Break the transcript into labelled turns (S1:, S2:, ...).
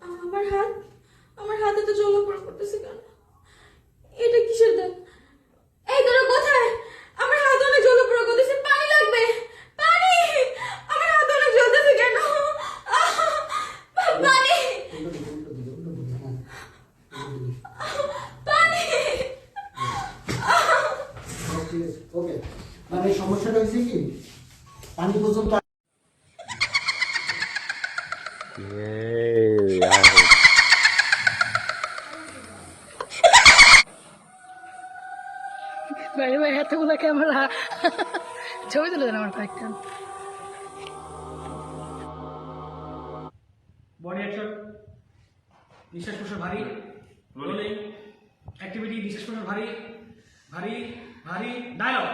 S1: আমার হাত, আমার হাতে তো জ্বলা-পোড়া করতেছে কেন? এটা কিসের দাগ? এই তোরা কোথায়? আমার হাত অনেক জ্বলা-পোড়া করতেছে, পানি লাগবে, পানি! আমার হাত অনেক জ্বলতেছে কেন? পানি! পানি!
S2: ওকে, মানে সমস্যাটা হয়েছে কি পানি পর্যন্ত
S3: ভাই ভাই এতগুলো ক্যামেরা ছবি তুলে দেন আমার কয়েকটা।
S4: বডি অ্যাকশন, নিঃশ্বাস প্রশ্বাস ভারী, রোলিং, অ্যাক্টিভিটি, নিঃশ্বাস প্রশ্বাস ভারী, ভারী, ভারী, ডায়লগ।